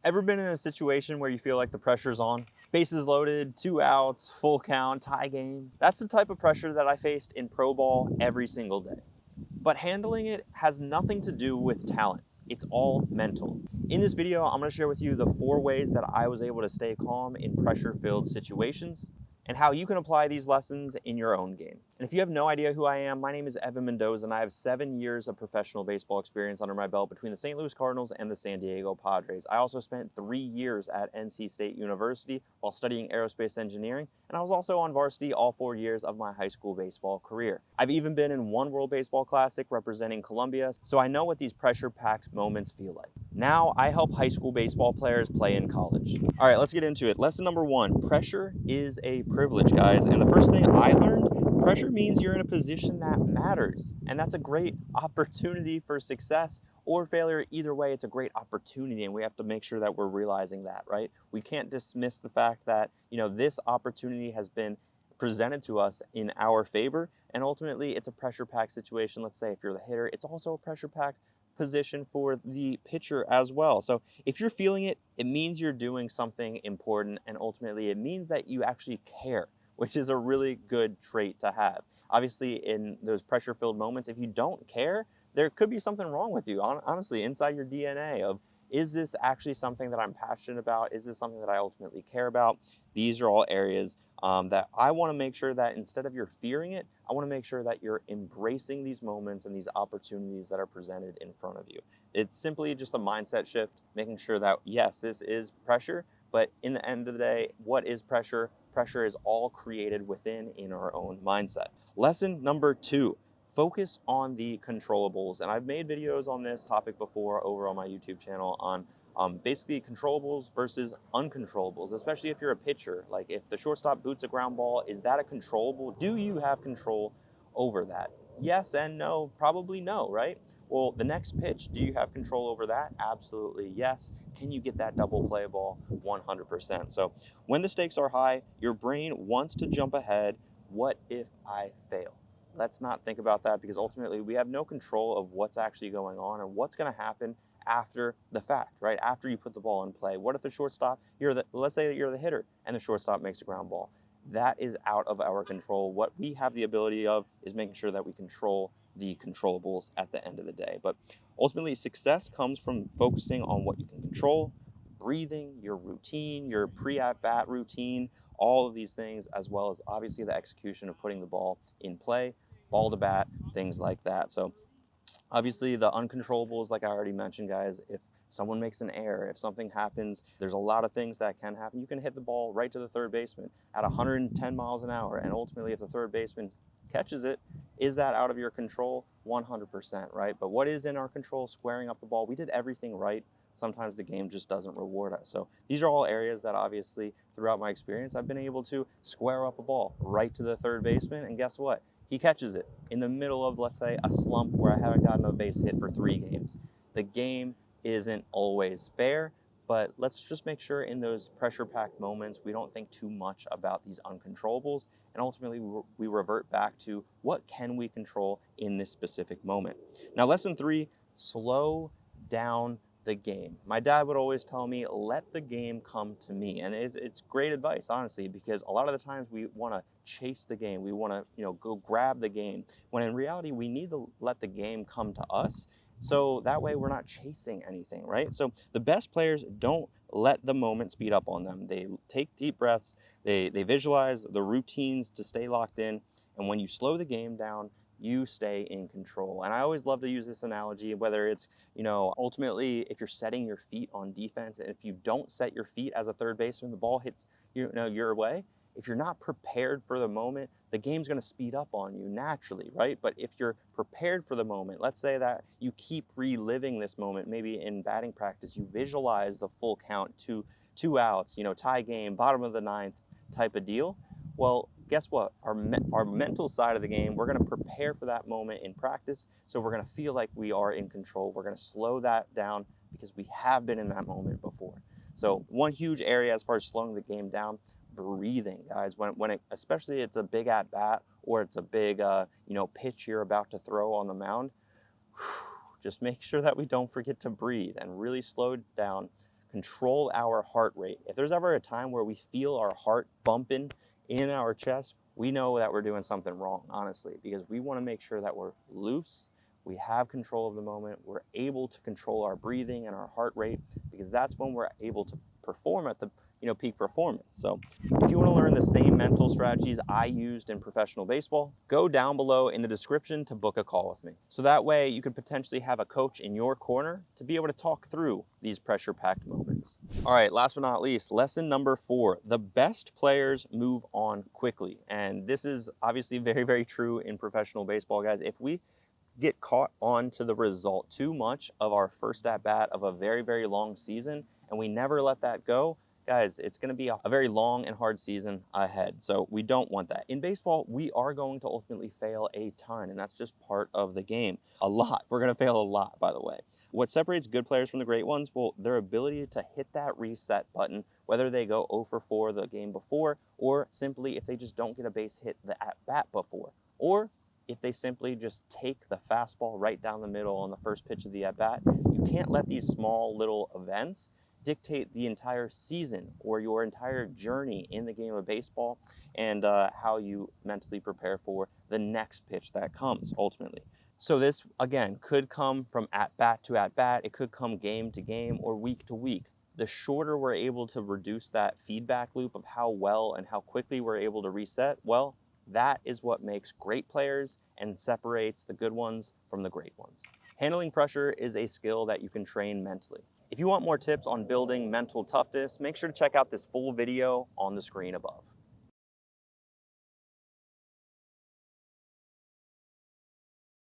Ever been in a situation where you feel like the pressure's on? Bases loaded, 2 outs, full count, tie game. That's the type of pressure that I faced in pro ball every single day. But handling it has nothing to do with talent. It's all mental. In this video, I'm gonna share with you the 4 ways that I was able to stay calm in pressure-filled situations and how you can apply these lessons in your own game. And if you have no idea who I am, my name is Evan Mendoza and I have 7 years of professional baseball experience under my belt between the St. Louis Cardinals and the San Diego Padres. I also spent 3 years at NC State University while studying aerospace engineering, and I was also on varsity all 4 years of my high school baseball career. I've even been in one World Baseball Classic representing Colombia, so I know what these pressure-packed moments feel like. Now I help high school baseball players play in college. All right, let's get into it. Lesson number 1, pressure is a privilege, guys. And the first thing I learned, pressure means you're in a position that matters. And that's a great opportunity for success or failure. Either way, it's a great opportunity, and we have to make sure that we're realizing that, right? We can't dismiss the fact that, this opportunity has been presented to us in our favor, and ultimately it's a pressure-packed situation. Let's say if you're the hitter, it's also a pressure-packed position for the pitcher as well. So if you're feeling it, it means you're doing something important, and ultimately it means that you actually care, which is a really good trait to have. Obviously, in those pressure-filled moments, if you don't care, there could be something wrong with you, honestly, inside your DNA of, is this actually something that I'm passionate about? Is this something that I ultimately care about? These are all areas that I want to make sure that instead of you're fearing it, I want to make sure that you're embracing these moments and these opportunities that are presented in front of you. It's simply just a mindset shift, making sure that, yes, this is pressure, but in the end of the day, what is pressure? Pressure is all created within in our own mindset. Lesson number 2, focus on the controllables. And I've made videos on this topic before over on my YouTube channel on basically controllables versus uncontrollables, especially if you're a pitcher. Like if the shortstop boots a ground ball, is that a controllable? Do you have control over that? Yes and no, probably no, right? Well, the next pitch, do you have control over that? Absolutely yes. Can you get that double play ball? 100%. So when the stakes are high, your brain wants to jump ahead. What if I fail? Let's not think about that, because ultimately we have no control of what's actually going on and what's going to happen after the fact, right? After you put the ball in play. What if the shortstop, let's say that you're the hitter and the shortstop makes a ground ball? That is out of our control. What we have the ability of is making sure that we control the controllables at the end of the day. But ultimately, success comes from focusing on what you can control, breathing, your routine, your pre-at-bat routine, all of these things, as well as obviously the execution of putting the ball in play, ball to bat, things like that. So obviously the uncontrollables, like I already mentioned, guys, if someone makes an error, if something happens, there's a lot of things that can happen. You can hit the ball right to the third baseman at 110 miles an hour, and ultimately if the third baseman catches it, is that out of your control? 100%, right? But what is in our control? Squaring up the ball. We did everything right. Sometimes the game just doesn't reward us. So these are all areas that obviously throughout my experience, I've been able to square up a ball right to the third baseman, and guess what? He catches it in the middle of, let's say, a slump where I haven't gotten a base hit for 3 games. The game isn't always fair, but let's just make sure in those pressure-packed moments, we don't think too much about these uncontrollables, and ultimately we revert back to what can we control in this specific moment. Now, lesson 3, slow down the game. My dad would always tell me, let the game come to me. And it's great advice, honestly, because a lot of the times we want to chase the game. We want to, go grab the game, when in reality, we need to let the game come to us. So that way we're not chasing anything, right? So the best players don't let the moment speed up on them. They take deep breaths, they visualize the routines to stay locked in. And when you slow the game down, you stay in control. And I always love to use this analogy, whether it's, ultimately, if you're setting your feet on defense, and if you don't set your feet as a third baseman, the ball hits, your way. If you're not prepared for the moment, the game's going to speed up on you naturally, right? But if you're prepared for the moment, let's say that you keep reliving this moment, maybe in batting practice, you visualize the full count, two outs, tie game, bottom of the ninth type of deal. Well, guess what? Our mental side of the game, we're going to prepare for that moment in practice. So we're going to feel like we are in control. We're going to slow that down because we have been in that moment before. So one huge area as far as slowing the game down, breathing, guys. Especially it's a big at bat or it's a big pitch you're about to throw on the mound. Just make sure that we don't forget to breathe and really slow down, control our heart rate. If there's ever a time where we feel our heart bumping in our chest, we know that we're doing something wrong, honestly, because we want to make sure that we're loose, we have control of the moment, we're able to control our breathing and our heart rate, because that's when we're able to perform at the peak performance. So if you want to learn the same mental strategies I used in professional baseball, go down below in the description to book a call with me. So that way you could potentially have a coach in your corner to be able to talk through these pressure-packed moments. All right, last but not least, lesson number 4, the best players move on quickly. And this is obviously very, very true in professional baseball, guys. If we get caught on to the result too much of our first at bat of a very, very long season, and we never let that go, guys, it's going to be a very long and hard season ahead. So we don't want that. In baseball, we are going to ultimately fail a ton, and that's just part of the game. A lot. We're going to fail a lot, by the way. What separates good players from the great ones? Well, their ability to hit that reset button, whether they go 0 for 4 the game before, or simply if they just don't get a base hit the at bat before, or if they simply just take the fastball right down the middle on the first pitch of the at bat. You can't let these small little events dictate the entire season or your entire journey in the game of baseball and how you mentally prepare for the next pitch that comes ultimately. So this, again, could come from at-bat to at-bat. It could come game to game or week to week. The shorter we're able to reduce that feedback loop of how well and how quickly we're able to reset, well, that is what makes great players and separates the good ones from the great ones. Handling pressure is a skill that you can train mentally. If you want more tips on building mental toughness, make sure to check out this full video on the screen above.